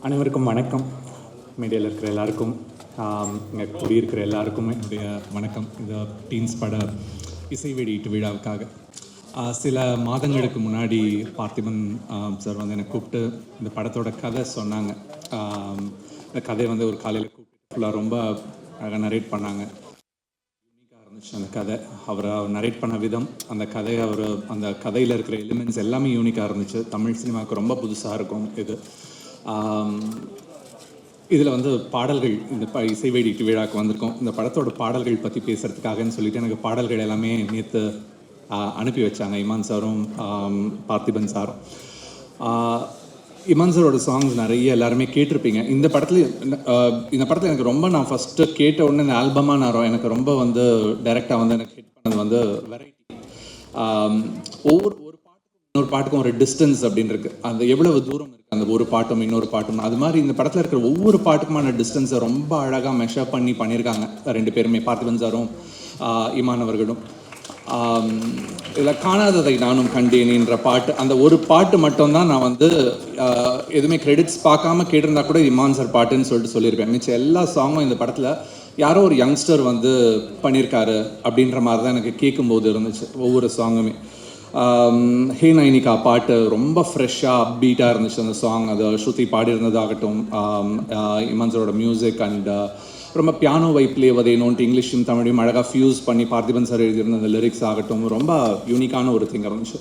அனைவருக்கும் வணக்கம். மீடியாவில் இருக்கிற எல்லாருக்கும், இங்கே குடியிருக்கிற எல்லாருக்கும் என்னுடைய வணக்கம். இந்த டீன்ஸ் பட இசை வெளியீட்டு விழாவுக்காக சில மாதங்களுக்கு முன்னாடி பார்த்திபன் சார் வந்து என்னை கூப்பிட்டு இந்த படத்தோட கதை சொன்னாங்க. இந்த கதையை வந்து ஒரு காலையில் கூப்பிட்டு ஃபுல்லாக ரொம்ப அழகாக நரேட் பண்ணாங்க. யூனிக்காக இருந்துச்சு அந்த கதை. அவர் நரேட் பண்ண விதம், அந்த கதையை அந்த கதையில் இருக்கிற எலிமெண்ட்ஸ் எல்லாமே யூனிக்காக இருந்துச்சு. தமிழ் சினிமாவுக்கு ரொம்ப புதுசாக இருக்கும் இது. இதில் வந்து பாடல்கள், இந்த இசை வெளியீட்டு விழாவுக்கு வந்திருக்கோம். இந்த படத்தோட பாடல்கள் பற்றி பேசுகிறதுக்காகன்னு சொல்லிட்டு எனக்கு பாடல்கள் எல்லாமே நேற்று அனுப்பி வச்சாங்க இமான் சாரும் பார்த்திபன் சாரும். இமான் சாரோட சாங்ஸ் நிறைய எல்லாருமே கேட்டிருப்பீங்க. இந்த படத்தில் எனக்கு ரொம்ப, நான் ஃபஸ்ட்டு கேட்ட உடனே இந்த ஆல்பமாக நான் எனக்கு ரொம்ப வந்து டைரெக்டாக வந்து எனக்கு ஹிட் பண்ணது வந்து வெரைட்டி. இன்னொரு பாட்டுக்கும் ஒரு டிஸ்டன்ஸ் அப்படின்னு இருக்கு. அந்த எவ்வளவு தூரம் இருக்கு அந்த ஒரு பாட்டும் இன்னொரு பாட்டும், அது மாதிரி இந்த படத்தில் இருக்கிற ஒவ்வொரு பாட்டுக்குமான டிஸ்டன்ஸை ரொம்ப அழகாக மெஷர் பண்ணியிருக்காங்க ரெண்டு பேருமே, பார்த்திபன் சாரும் இமான் அவர்களும். இதில் காணாததை நானும் கண்டேனின்ற பாட்டு, அந்த ஒரு பாட்டு மட்டும்தான் நான் வந்து எதுவுமே கிரெடிட்ஸ் பார்க்காம கேட்டிருந்தா கூட இமான் சார் பாட்டுன்னு சொல்லியிருப்பேன். மிச்சம் எல்லா சாங்கும் இந்த படத்தில் யாரோ ஒரு யங்ஸ்டர் வந்து பண்ணியிருக்காரு அப்படின்ற மாதிரி தான் எனக்கு கேட்கும்போது இருந்துச்சு ஒவ்வொரு சாங்குமே. ஹே நைனிகா பாட்டு ரொம்ப ஃப்ரெஷ்ஷாக அப்பீட்டாக இருந்துச்சு அந்த சாங். அது ஸ்ருதி பாடியிருந்ததாகட்டும், இமான்சரோட மியூசிக் அண்ட் ரொம்ப பியானோ வைப்லேயே வதையணுன்ட்டு இங்கிலீஷும் தமிழையும் அழகாக ஃபியூஸ் பண்ணி பார்த்திபன் சார் எழுதியிருந்த அந்த லிரிக்ஸ் ஆகட்டும் ரொம்ப யூனிக்கான ஒரு திங் இருந்துச்சு.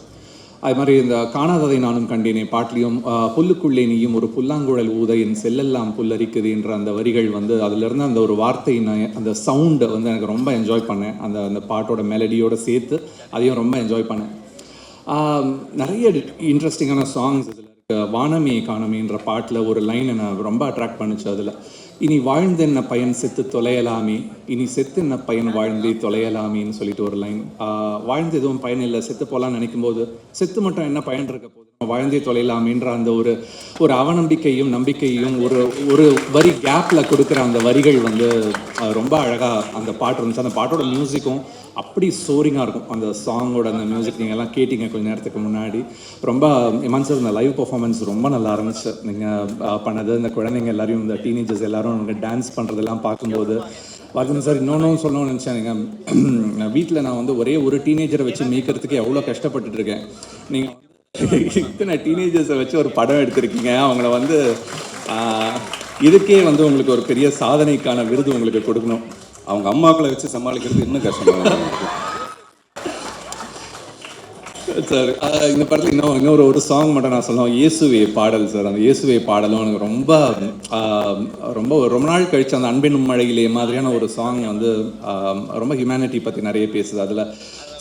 அது மாதிரி இந்த காணாததை நானும் கண்டேனே பாட்லேயும் புல்லுக்குள்ளே நீயும் ஒரு புல்லாங்குழல் ஊத என் செல்லெல்லாம் புல்லரிக்குது என்ற அந்த வரிகள் வந்து அதிலிருந்து அந்த ஒரு வார்த்தை, அந்த சவுண்டை வந்து எனக்கு ரொம்ப என்ஜாய் பண்ணேன். அந்த பாட்டோட மெலடியோடு சேர்த்து அதையும் ரொம்ப என்ஜாய் பண்ணேன். நிறைய இன்ட்ரெஸ்டிங்கான சாங்ஸ் இதில் இருக்கு. வானமே காணமேன்ற பாட்டில் ஒரு லைன் என்னை ரொம்ப அட்ராக்ட் பண்ணுச்சு. அதில் இனி வாழ்ந்தென்ன பயன் செத்து தொலையலாமே, இனி செத்து என்ன பயன் வாழ்ந்தே தொலையலாமேன்னு சொல்லிட்டு ஒரு லைன். வாழ்ந்து எதுவும் பயன் இல்லை, செத்து போகலான்னு நினைக்கும் போது செத்து மட்டும் என்ன பயன் இருக்க போது, வாழ்ந்தே தொலையலாமேன்ற அந்த ஒரு அவநம்பிக்கையும் நம்பிக்கையும் ஒரு வரி கேப்பில் கொடுக்குற அந்த வரிகள் வந்து ரொம்ப அழகாக அந்த பாட்டு இருந்துச்சு. அந்த பாட்டோட மியூசிக்கும் அப்படி சோரிங்காக இருக்கும். அந்த சாங்கோட அந்த மியூசிக் நீங்கள் எல்லாம் கேட்டிங்க கொஞ்சம் நேரத்துக்கு முன்னாடி. ரொம்ப இமான் சார் இந்த லைவ் பர்ஃபார்மன்ஸ் ரொம்ப நல்லா இருந்துச்சு. நீங்கள் பண்ணது, இந்த குழந்தைங்க எல்லாரையும், இந்த டீனேஜர்ஸ் எல்லாரும் நீங்கள் டான்ஸ் பண்ணுறதெல்லாம் பார்க்கும்போது பார்க்கணும் சார். இன்னொன்றும் சொல்லணும்னு நினச்சேன். நீங்கள் வீட்டில் நான் வந்து ஒரே ஒரு டீனேஜரை வச்சு மீக்கிறதுக்கு எவ்வளோ கஷ்டப்பட்டுட்டு இருக்கேன். நீங்கள் இத்தனை டீனேஜர்ஸை வச்சு ஒரு படம் எடுத்திருக்கீங்க. அவங்கள வந்து இதுக்கே வந்து உங்களுக்கு ஒரு பெரிய சாதனைக்கான விருது உங்களுக்கு கொடுக்கணும். அவங்க அம்மாக்களை வச்சு சமாளிக்கிறது இன்னும் கஷ்டமாக சார். இந்த படத்தில் இன்னொரு ஒரு சாங் மட்டும் நான் சொல்லுவேன், இயேசுவே பாடல் சார். அந்த இயேசுவே பாடலும் எனக்கு ரொம்ப நாள் கழிச்சு அந்த அன்பின் மழையிலே மாதிரியான ஒரு சாங் வந்து ரொம்ப ஹியூமனிட்டி பற்றி நிறைய பேசுது. அதில்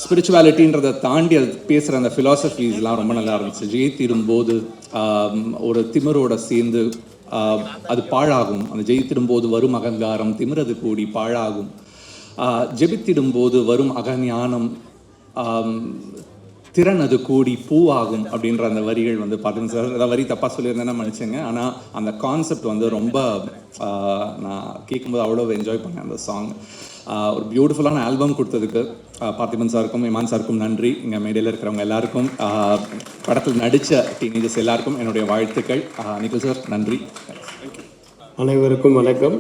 ஸ்பிரிச்சுவாலிட்டின்றதை தாண்டி அது பேசுகிற அந்த ஃபிலாசபிஸ்லாம் ரொம்ப நல்லா இருந்துச்சு. ஜெயித்திடும்போது ஒரு திமிரோட சேர்ந்து அது பாழாகும், அந்த ஜெயித்திடும்போது வரும் அகங்காரம் திமிரது கூடி பாழாகும், ஜெபித்திடும்போது வரும் அகஞானம் திறன் அது கூடி பூவாகும் அப்படின்ற அந்த வரிகள் வந்து பார்த்துங்க சார். ஏதாவது வரி தப்பாக சொல்லியிருந்தேன்னா மன்னிச்சுங்க. ஆனால் அந்த கான்செப்ட் வந்து ரொம்ப நான் கேட்கும்போது அவ்வளோ என்ஜாய் பண்ணேன் அந்த சாங். ஒரு பியூட்டிஃபுல்லான ஆல்பம் கொடுத்ததுக்கு பார்த்திபன் சாருக்கும் இமான் சாருக்கும் நன்றி. இங்கே மேடையில் இருக்கிறவங்க எல்லாருக்கும், படத்தில் நடித்த டீனேஜர்ஸ் எல்லாருக்கும் என்னுடைய வாழ்த்துக்கள். நிக்கில் சார் நன்றி. அனைவருக்கும் வணக்கம்.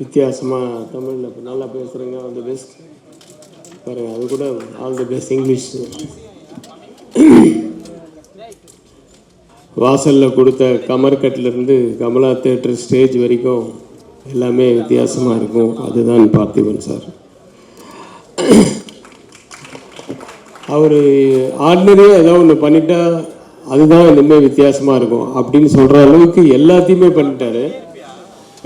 வித்தியாசமாக தமிழில் நல்லா பேசுகிறேங்க, ஆல் தி பெஸ்ட். பாருங்க, அது கூட ஆல் தி பெஸ்ட் இங்கிலீஷ். வாசலில் கொடுத்த கமர்கட்டிலேருந்து கமலா தேட்டர் ஸ்டேஜ் வரைக்கும் எல்லாமே வித்தியாசமாக இருக்கும். அதுதான் பார்த்திபன் சார். அவர் ஆர்டினரியாக ஏதோ ஒன்று பண்ணிட்டா அதுதான் இனிமேல் வித்தியாசமாக இருக்கும் அப்படின்னு சொல்கிற அளவுக்கு எல்லாத்தையுமே பண்ணிட்டாரு.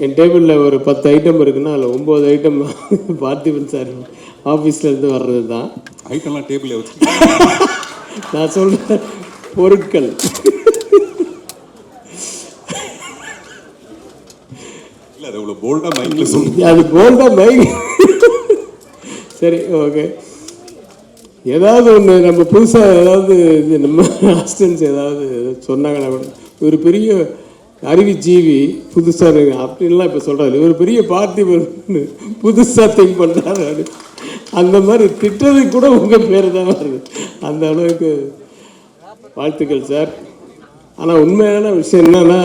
என் டேபிளில் ஒரு 10 ஐட்டம் இருக்குன்னா அதில் 9 ஐட்டம் பார்த்திபன் சார் ஆஃபீஸ்லேருந்து வர்றது தான். ஐட்டம்லாம் டேபிளில் வச்சு நான் சொல்கிறேன் பொருட்கள். இல்லை, அது அவ்வளோ போல்டாக மைக்கில் சொல்லி அது போல்டாக மைக். சரி, ஓகே. ஏதாவது ஒன்று நம்ம புதுசாக ஏதாவது இது நம்ம அசிஸ்டன்ஸ் ஏதாவது சொன்னாங்கன்னா கூட ஒரு பெரிய அறிவுஜீவி புதுசாக அப்படின்லாம் இப்போ சொல்கிறாரு. ஒரு பெரிய பார்த்திபன் புதுசாக திங்க் பண்ணுறாரு. அந்த மாதிரி திட்டத்துக்கு கூட உங்கள் பேர் தான் வருது. அந்த அளவுக்கு வாழ்த்துக்கள் சார். ஆனால் உண்மையான விஷயம் என்னன்னா,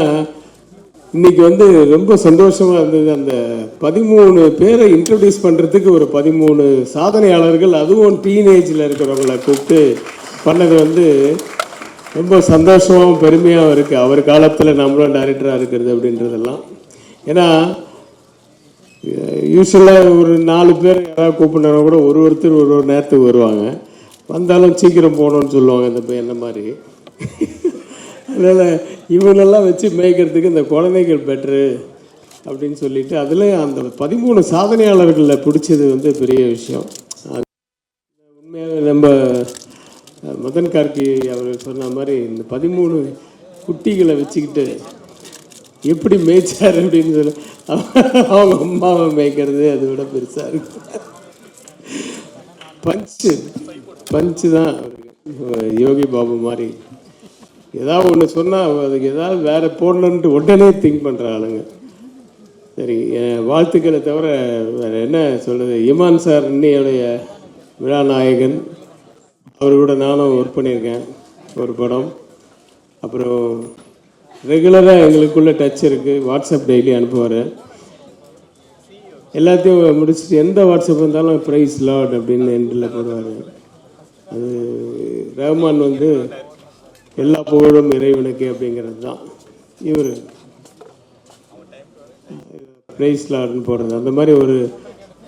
இன்னைக்கு வந்து ரொம்ப சந்தோஷமா இருந்தது. அந்த 13 பேரை இன்ட்ரடியூஸ் பண்றதுக்கு ஒரு 13 சாதனையாளர்கள், அதுவும் டீனேஜில் இருக்கிறவங்கள கூப்பிட்டு பண்ணது வந்து ரொம்ப சந்தோஷமாகவும் பெருமையாகவும் இருக்குது. அவர் காலத்தில் நம்மளும் டைரக்டராக இருக்கிறது அப்படின்றதெல்லாம். ஏன்னா யூஸ்வலாக ஒரு 4 பேர் யாராவது கூப்பிட்னா கூட ஒருத்தர் ஒரு நேரத்துக்கு வருவாங்க, வந்தாலும் சீக்கிரம் போகணுன்னு சொல்லுவாங்க இந்த என்ன மாதிரி. அதனால் இவங்களெல்லாம் வச்சு மேய்க்கிறதுக்கு இந்த குழந்தைகள் பெட்ரு அப்படின்னு சொல்லிட்டு அதில் அந்த 13 சாதனையாளர்களில் பிடிச்சது வந்து பெரிய விஷயம். உண்மையாக நம்ம மதன் கார்கி அவர் சொன்ன மாதிரி இந்த 13 குட்டிகளை வச்சுக்கிட்டு எப்படி மேய்ச்சார் அப்படின்னு சொல்லி அவங்க அம்மாவை மேய்க்கிறது அதை விட பெருசாக இருக்கு. பஞ்சு தான் யோகி பாபு மாதிரி ஏதாவது ஒன்று சொன்னால் அதுக்கு ஏதாவது வேற போடணுன்ட்டு உடனே திங்க் பண்ணுற ஆளுங்க. சரி, வாழ்த்துக்களை தவிர வேறு என்ன சொல்கிறது. இமான் சார் இன்னையுடைய விழாநாயகன், அவர் கூட நானும் ஒர்க் பண்ணியிருக்கேன் ஒரு படம். அப்புறம் ரெகுலராக எங்களுக்குள்ள டச் இருக்குது, வாட்ஸ்அப் டெய்லி அனுப்புவார். எல்லாத்தையும் முடிச்சுட்டு எந்த வாட்ஸ்அப் இருந்தாலும் ப்ரைஸ் லார்ட் அப்படின்னு எண்டில் போடுவார். அது ரஹ்மான் வந்து எல்லா புகழும் இறைவனுக்கு அப்படிங்கிறது தான். இவர் ப்ரைஸ் லார்ட்னு போடுறது அந்த மாதிரி ஒரு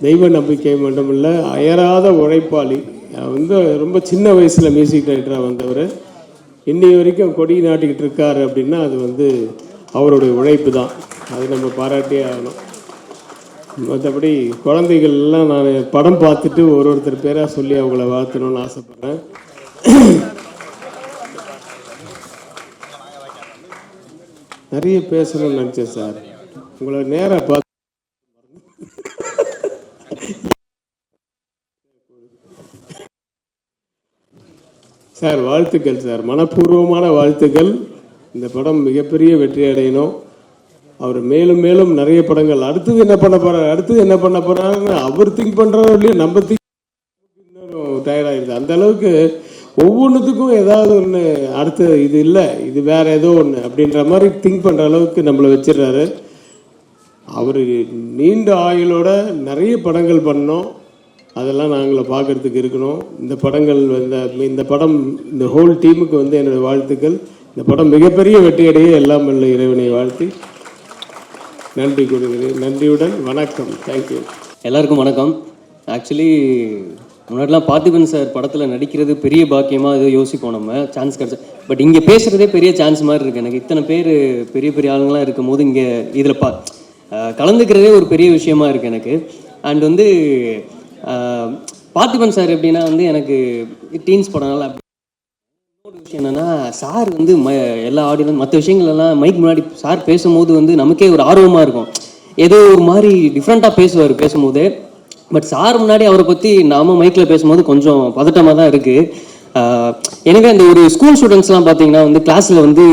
தெய்வ நம்பிக்கை மட்டும் இல்லை, அயராத உழைப்பாளி. வந்து ரொம்ப சின்ன வயசில் மியூசிக் டைரக்டராக வந்தவர் இன்னி வரைக்கும் கொடி நாட்டிக்கிட்டு இருக்காரு அப்படின்னா அது வந்து அவருடைய உழைப்பு தான். அது நம்ம பாராட்டியே ஆகணும். மற்றபடி குழந்தைகள் எல்லாம் நான் படம் பார்த்துட்டு ஒருத்தர் பேராக சொல்லி அவங்கள வாழ்த்தணும்னு ஆசைப்பட்றேன். நிறைய பேசணும்னு நினச்சேன் சார், உங்களை நேராக பார்த்து. சார் வாழ்த்துக்கள் சார், மனப்பூர்வமான வாழ்த்துக்கள். இந்த படம் மிகப்பெரிய வெற்றி அடையணும். அவர் மேலும் மேலும் நிறைய படங்கள் அடுத்தது என்ன பண்ண போறாருன்னு அவர் திங்க் பண்றாரோ இல்லையா, நம்ம திங்க் இன்னும் டயர்டாயிருது. அந்த அளவுக்கு ஒவ்வொன்றுத்துக்கும் ஏதாவது ஒன்று அடுத்து இது இல்லை இது வேற ஏதோ ஒன்று அப்படின்ற மாதிரி திங்க் பண்ற அளவுக்கு நம்மளை வச்சிடறாரு. அவர் நீண்ட ஆயுளோட நிறைய படங்கள் பண்ணோம், அதெல்லாம் நாங்களை பார்க்கறதுக்கு இருக்கணும். இந்த படங்கள் இந்த படம் இந்த ஹோல் டீமுக்கு வந்து என்னுடைய வாழ்த்துக்கள். இந்த படம் மிகப்பெரிய வெற்றியடைய எல்லாம் வல்ல இறைவனை வாழ்த்தி நன்றி கொடுக்கிறேன். நன்றியுடன் வணக்கம். தேங்க்யூ. எல்லாருக்கும் வணக்கம். ஆக்சுவலி முன்னாடிலாம் பார்த்திபன் சார் படத்தில் நடிக்கிறது பெரிய பாக்கியமாக ஏதோ யோசிப்போம் நம்ம, சான்ஸ் கிடச்சா. பட் இங்கே பேசுகிறதே பெரிய சான்ஸ் மாதிரி இருக்குது எனக்கு. இத்தனை பேர் பெரிய பெரிய ஆளுங்களாம் இருக்கும் போது இங்கே இதில் கலந்துக்கிறதே ஒரு பெரிய விஷயமா இருக்குது எனக்கு. அண்ட் வந்து பார்த்திபன் சார் எப்படின்னா வந்து எனக்கு டீன்ஸ் படம்னால இன்னொரு விஷயம் என்னென்னா, சார் வந்து எல்லா ஆடியன்ஸ் மற்ற விஷயங்கள்லாம் மைக் முன்னாடி சார் பேசும்போது வந்து நமக்கே ஒரு ஆர்வமாக இருக்கும். ஏதோ ஒரு மாதிரி டிஃப்ரெண்ட்டாக பேசுவார் பேசும்போது. பட் சார் முன்னாடி அவரை பற்றி நாம மைக்கில் பேசும்போது கொஞ்சம் பதட்டமாக தான் இருக்குது. எனவே அந்த ஒரு ஸ்கூல் ஸ்டூடெண்ட்ஸ்லாம் பார்த்தீங்கன்னா வந்து கிளாஸில் வந்து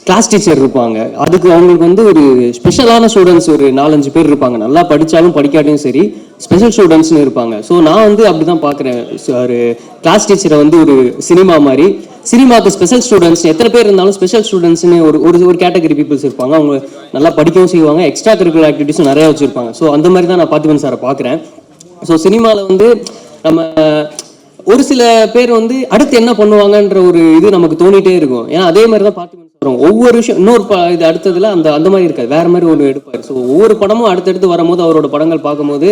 கிளாஸ் டீச்சர் இருப்பாங்க, அதுக்கு அவங்களுக்கு வந்து ஒரு ஸ்பெஷலான ஸ்டூடெண்ட்ஸ் ஒரு 4-5 பேர் இருப்பாங்க. நல்லா படித்தாலும் படிக்காட்டியும் சரி ஸ்பெஷல் ஸ்டூடெண்ட்ஸ்னு இருப்பாங்க. ஸோ நான் வந்து அப்படி தான் பார்க்குறேன். ஒரு கிளாஸ் டீச்சரை வந்து ஒரு சினிமா மாதிரி, சினிமாவுக்கு ஸ்பெஷல் ஸ்டூடெண்ட்ஸ் எத்தனை பேர் இருந்தாலும் ஸ்பெஷல் ஸ்டூடெண்ட்ஸ்னு ஒரு கேட்டகரி பீப்புள்ஸ் இருப்பாங்க. அவங்க நல்லா படிக்கவும் செய்வாங்க, எக்ஸ்ட்ரா கரிக்குலர் ஆக்டிவிட்டிஸும் நிறையா வச்சுருப்பாங்க. ஸோ அந்த மாதிரி தான் நான் பார்த்திபன் சாரை பார்க்குறேன். ஸோ சினிமாவில் வந்து நம்ம ஒரு சில பேர் வந்து அடுத்து என்ன பண்ணுவாங்கன்ற ஒரு இது நமக்கு தோணிட்டே இருக்கும். ஏன்னா அதே மாதிரி தான் பார்த்திபன் சார் ஒவ்வொரு விஷயம் இன்னொரு இது அடுத்ததுல அந்த மாதிரி இருக்காது, வேற மாதிரி ஒன்று எடுப்பார். ஸோ ஒவ்வொரு படமும் அடுத்தடுத்து வரும்போது அவரோட படங்கள் பார்க்கும்போது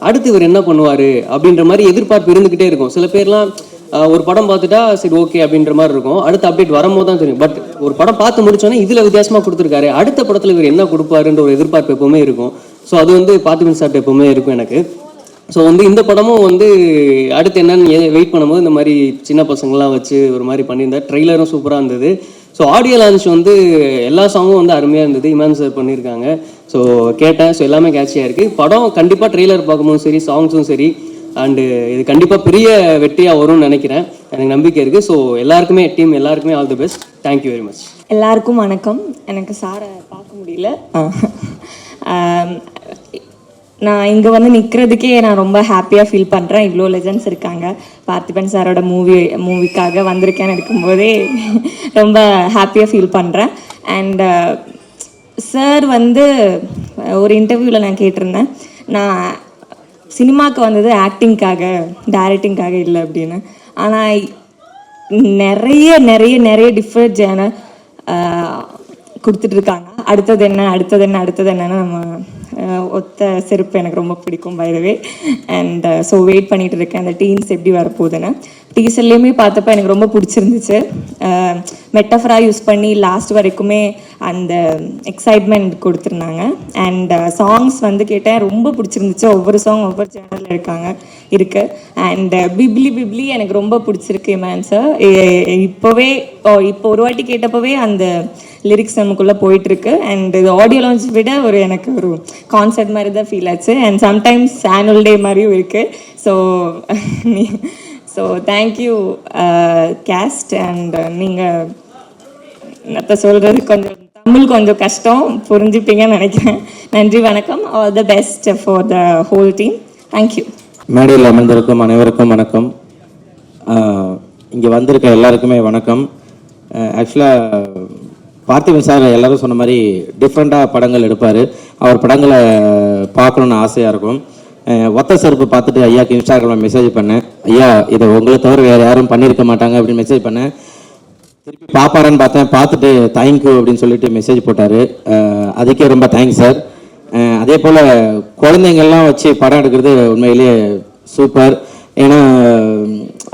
அடுத்து இவர் என்ன பண்ணுவார் அப்படின்ற மாதிரி எதிர்பார்ப்பு இருந்துகிட்டே இருக்கும். சில பேர்லாம் ஒரு படம் பார்த்துட்டா சரி ஓகே அப்படின்ற மாதிரி இருக்கும், அடுத்த அப்டேட் வரும்போது தான் தெரியும். பட் ஒரு படம் பார்த்து முடிச்சோன்னே இதில் வித்தியாசமாக கொடுத்துருக்காரு, அடுத்த படத்தில் இவர் என்ன கொடுப்பாருன்ற ஒரு எதிர்பார்ப்பு எப்பவுமே இருக்கும். ஸோ அது வந்து பார்த்திபன் சார் எப்பவுமே இருக்கும் எனக்கு. ஸோ வந்து இந்த படமும் வந்து அடுத்து என்னன்னு வெயிட் பண்ணும்போது இந்த மாதிரி சின்ன பசங்கள்லாம் வச்சு ஒரு மாதிரி பண்ணியிருந்தார். ட்ரெய்லரும் சூப்பராக இருந்தது. ஸோ ஆடியோ லான்ச் வந்து எல்லா சாங்கும் வந்து அருமையாக இருந்தது, இமான் சார் பண்ணியிருக்காங்க. ஸோ கேட்டேன். ஸோ எல்லாமே கேட்சியாக இருக்குது. படம் கண்டிப்பாக ட்ரெய்லர் பார்க்கும்போதும் சரி சாங்ஸும் சரி அண்டு இது கண்டிப்பாக பெரிய வெற்றியாக வரும்னு நினைக்கிறேன், எனக்கு நம்பிக்கை இருக்குது. ஸோ எல்லாருக்குமே டீம் எல்லாருக்குமே all the best. Thank you very much. எல்லாருக்கும் வணக்கம். எனக்கு சாரை பார்க்க முடியல, நான் இங்கே வந்து நிற்கிறதுக்கே நான் ரொம்ப ஹாப்பியாக ஃபீல் பண்ணுறேன். இவ்வளோ லெஜண்ட்ஸ் இருக்காங்க. பார்த்திபன் சாரோட மூவிக்காக வந்திருக்கேன்னு இருக்கும்போதே ரொம்ப ஹாப்பியாக ஃபீல் பண்ணுறேன். அண்ட் சார் வந்து ஒரு இன்டர்வியூவில் நான் கேட்டிருந்தேன், நான் சினிமாவுக்கு வந்தது ஆக்டிங்காக டைரக்டிங்காக இல்லை அப்படின்னு. ஆனால் நிறைய நிறைய நிறைய டிஃப்ரெண்ட் ஜேனர் கொடுத்துட்ருக்காங்க. அடுத்தது என்ன அடுத்தது என்ன அடுத்தது என்னன்னு நம்ம ஒத்த செருப்பு எனக்கு ரொம்ப பிடிக்கும் by the way. And so wait பண்ணிட்டு இருக்கேன் அந்த டீன்ஸ் எப்படி வரப்போகுதுன்னு. டீசர்லேயுமே பார்த்தப்ப எனக்கு ரொம்ப பிடிச்சிருந்துச்சு. மெட்டஃபராக யூஸ் பண்ணி லாஸ்ட் வரைக்குமே அந்த எக்ஸைட்மெண்ட் கொடுத்துருந்தாங்க. அண்ட் சாங்ஸ் வந்து கேட்டேன், ரொம்ப பிடிச்சிருந்துச்சு. ஒவ்வொரு சாங் ஒவ்வொரு சேனலில் இருக்கு. அண்ட் பிப்ளி எனக்கு ரொம்ப பிடிச்சிருக்கு மேன் சார். இப்போ ஒரு வாட்டி கேட்டப்பவே அந்த லிரிக்ஸ் நமக்குள்ளே போயிட்டுருக்கு. அண்ட் இது ஆடியோ லான்ச் விட எனக்கு ஒரு கான்சர்ட் மாதிரி தான் ஃபீல் ஆச்சு. அண்ட் சம்டைம்ஸ் ஆனுவல் டே மாதிரியும் இருக்குது. So thank you caste. அண்ட் நீங்கள் என்னத்த சொல்கிறது, கொஞ்சம் தமிழ் கொஞ்சம் கஷ்டம், புரிஞ்சுப்பீங்கன்னு நினைக்கிறேன். நன்றி, வணக்கம். All the best for the whole team. Thank you. மேடையில் அமர்ந்திருக்கும் அனைவருக்கும் வணக்கம். இங்கே வந்திருக்க எல்லாருக்குமே வணக்கம். ஆக்சுவலாக பார்த்திபன் சார் எல்லாரும் சொன்ன மாதிரி டிஃப்ரெண்ட்டாக படங்கள் எடுப்பார். அவர் படங்களை பார்க்கணுன்னு ஆசையாக இருக்கும். ஒத்த செருப்பு பார்த்துட்டு ஐயாவுக்கு இன்ஸ்டாகிராமில் மெசேஜ் பண்ணேன், ஐயா இதை உங்களை தவிர வேறு யாரும் பண்ணியிருக்க மாட்டாங்க அப்படின்னு மெசேஜ் பண்ணேன். திருப்பி பார்ப்பாரான்னு பார்த்தேன், பார்த்துட்டு தேங்க்யூ அப்படின்னு சொல்லிட்டு மெசேஜ் போட்டார். அதுக்கே ரொம்ப தேங்க்ஸ் சார். அதே போல் குழந்தைங்கள்லாம் வச்சு படம் எடுக்கிறது உண்மையிலேயே சூப்பர். ஏன்னா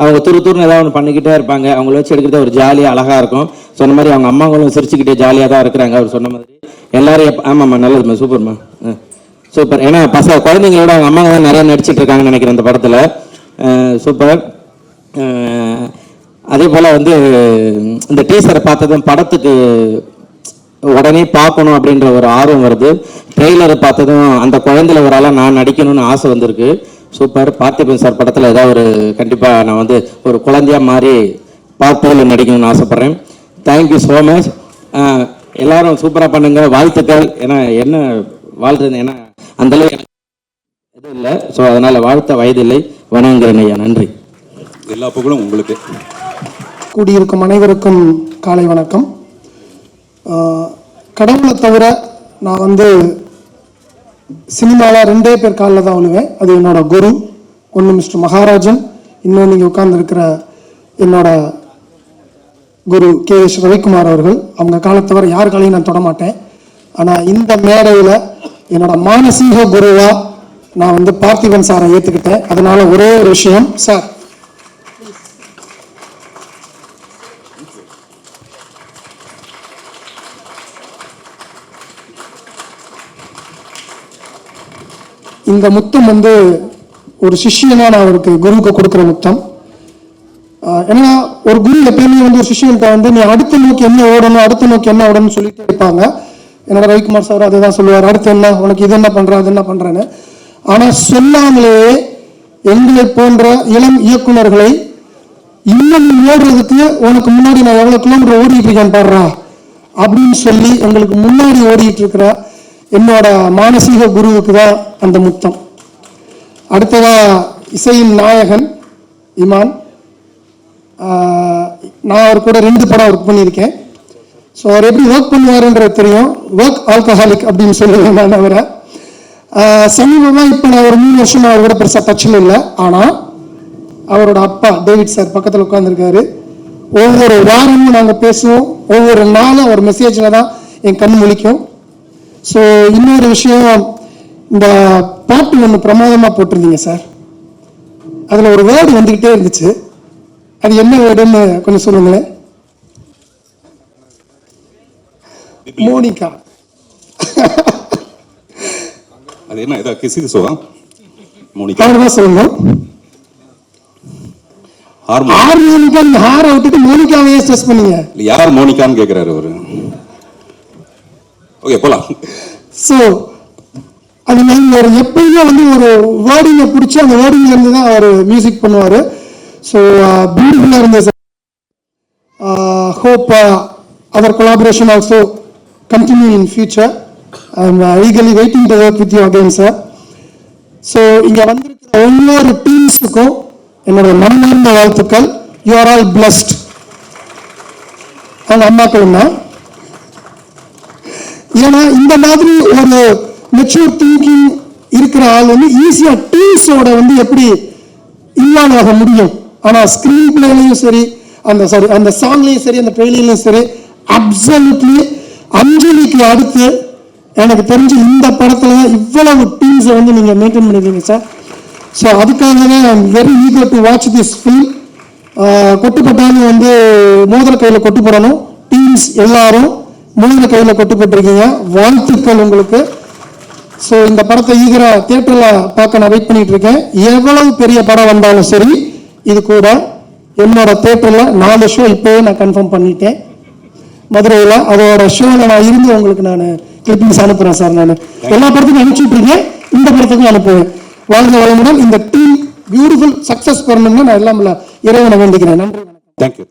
அவங்க துருன்னு ஏதாவது ஒன்று பண்ணிக்கிட்டே இருப்பாங்க. அவங்கள வச்சு எடுக்கிறது ஒரு ஜாலியாக அழகாக இருக்கும். சொன்ன மாதிரி அவங்க அம்மாங்களும் சிரிச்சுக்கிட்டே ஜாலியாக தான் இருக்கிறாங்க. அவர் சொன்ன மாதிரி எல்லாரும் ஆமாம்மா நல்லதும்மா சூப்பர்மா சூப்பர். ஏன்னா குழந்தைங்களோட அவங்க அம்மாங்க தான் நிறையா நடிச்சிட்டு இருக்காங்கன்னு நினைக்கிறேன் அந்த படத்தில். சூப்பர். அதே போல் வந்து இந்த டீசரை பார்த்ததும் படத்துக்கு உடனே பார்க்கணும் அப்படின்ற ஒரு ஆர்வம் வருது. ட்ரெய்லரை பார்த்ததும் அந்த குழந்தையில ஒரு ஆளாக நான் நடிக்கணும்னு ஆசை வந்திருக்கு. சூப்பர். பார்த்திபன் சார் படத்தில் ஏதாவது ஒரு கண்டிப்பாக நான் வந்து ஒரு குழந்தையாக மாறி பார்ட் 2ல நடிக்கணும்னு ஆசைப்பட்றேன். Thank you so much. எல்லாரும் சூப்பராக பண்ணுங்க, வாழ்த்துக்கள். ஏன்னா என்ன வாழ்றது, ஏன்னா அந்தளவு எனக்கு எதுவும் இல்லை. ஸோ அதனால் வாழ்த்த வயதில்லை, வணங்குகிறேன் ஐயா. நன்றி. எல்லா புகழும் உங்களுக்கு. கூடியிருக்கும் அனைவருக்கும் காலை வணக்கம். கடவுளை தவிர நான் வந்து சினிமாவில் 2 பேர் காலில் தான் விழுவேன். அது என்னோட குரு, ஒன்று மிஸ்டர் மகாராஜன், இன்னொன்று இங்கே உட்கார்ந்துருக்கிற என்னோட குரு KS ரவிக்குமார் அவர்கள். அவங்க காலத்தை தவிர யார் காலையும் நான் தொடமாட்டேன். ஆனால் இந்த மேடையில் என்னோட மானசீக குருவா நான் வந்து பார்த்திபன் சாரை ஏற்றுக்கிட்டேன். அதனால ஒரே ஒரு விஷயம் சார், இந்த முத்தம் வந்து ஒரு சிஷ்யனா நான் அவருக்கு குருவுக்கு கொடுக்குற முத்தம். ஏன்னா ஒரு குரு எப்பயுமே வந்து ஒரு சிஷ்யன்கிட்ட வந்து நீ அடுத்த நோக்கி என்ன ஓடணும், அடுத்த நோக்கி என்ன ஓடணும்னு சொல்லிட்டு இருப்பாங்க. என்னோட ரவிக்குமார் சார் அதை தான் சொல்லுவார், அடுத்து என்ன உனக்கு இது என்ன பண்ற அது என்ன பண்றேன்னு. ஆனால் சொல்லாமலேயே எங்களை போன்ற இளம் இயக்குநர்களை இன்னும் ஓடுறதுக்கு உனக்கு முன்னாடி நான் எவ்வளோ கிலோமீட்டர் ஓடிட்டு இருக்கேன் பாடுறா அப்படின்னு சொல்லி எங்களுக்கு முன்னாடி ஓடிட்டு இருக்கிற என்னோட மானசீக குருவுக்கு தான் அந்த முத்தம். அடுத்ததா இசையின் நாயகன் இமான். நான் அவர் கூட 2 படம் ஒர்க் பண்ணியிருக்கேன். ஸோ அவர் எப்படி ஒர்க் பண்ணுவாருன்றது தெரியும். ஒர்க் ஆல்கஹாலிக் அப்படின்னு சொல்லுவேன் நான் அவரை. சமீபமாக இப்போ நான் ஒரு 3 வருஷமாக அவர் கூட பெருசாக டச்சில் இல்லை. ஆனால் அவரோட அப்பா டேவிட் சார் பக்கத்தில் உட்காந்துருக்காரு. ஒவ்வொரு வாரமும் நாங்கள் பேசுவோம். ஒவ்வொரு நாளும் அவர் மெசேஜில் தான் என் கண் முழிக்கும். ஸோ இன்னொரு விஷயம், இந்த பாட்டு ஒன்று பிரமாதமாக போட்டிருந்தீங்க சார். அதில் ஒரு வேர்டு வந்துக்கிட்டே இருந்துச்சு. அது என்ன வேர்டுன்னு கொஞ்சம் சொல்லுங்களேன். மோனிகா. அது என்ன ஏதா கிசுக்கு சோவா மோனிகா அவர்தான் சொல்லணும். ஹார்மோனிகா ஹார விட்டுட்டு மோனிகாவையே ஸ்ட்ரெஸ் பண்ணீங்க. யார் மோனிகான்னு கேட்குறாரு அவரு. ஓகே போலாம். ஸோ அது ஒரு எப்பயுமே வந்து ஒரு வேர்டிங்கை பிடிச்சி அந்த வேர்டிங்ல இருந்து தான் அவர் மியூசிக் பண்ணுவார். ஸோ பியூட்டிஃபுல்லாக இருந்தது sir. Hope our collaboration also continue in future. I am eagerly waiting to work with you again sir. So இங்கே வந்திருக்கிற ஒவ்வொரு டீம்ஸுக்கும் என்னோட மனமார்ந்த வாழ்த்துக்கள். You are all blessed. அவங்க அம்மாக்கள் தான். ஏன்னா இந்த மாதிரி ஒரு மெச்சூர் திங்கிங் இருக்கிற ஆள் வந்து ஈஸியா டீம்ஸோட வந்து எப்படி இன்வால்வ் ஆக முடியும். ஆனா ஸ்கிரீன் பிளேலையும் சரி, அந்த சாங்லயும் சரி, அந்த ட்ரெயிலர்லயும் சரி, அப்சல்யூட்லி அஞ்சலிக்கு அடுத்து எனக்கு தெரிஞ்சு இந்த படத்துல இவ்வளவு டீம்ஸை வந்து நீங்க மெயின்டைன் பண்ணிருக்கீங்க சார். ஸோ அதுக்காக தான் I am very eager to watch this film. கொட்டுப்பட்டாலும் வந்து மோதிர கையில் கொட்டு போடணும். டீம்ஸ் எல்லாரும் மோதிர கையில் கொட்டு போட்டிருக்கீங்க. வாழ்த்துக்கள் உங்களுக்கு. ஸோ இந்த படத்தை ஈகரா தியேட்டரில் பார்க்க நான் வெயிட் பண்ணிட்டு இருக்கேன். எவ்வளவு பெரிய படம் வந்தாலும் சரி, இது கூட என்னோட தியேட்டரில் 4 ஷோ இப்போவே நான் கன்ஃபார்ம் பண்ணிட்டேன் மதுரையில். அதோட ஷோவில் நான் இருந்து உங்களுக்கு நான் கிளிப்பிங்ஸ் அனுப்புகிறேன் சார். நான் எல்லா படத்துக்கும் அனுப்பிச்சுட்டு இருக்கேன், இந்த படத்துக்கும் அனுப்புவேன். வாழ்க வளமுடன். இந்த டீம் பியூட்டிஃபுல் சக்ஸஸ் பண்ணணும்னு நான் எல்லாம் இறைவனை வேண்டிக்கிறேன். நன்றி. தேங்க்யூ.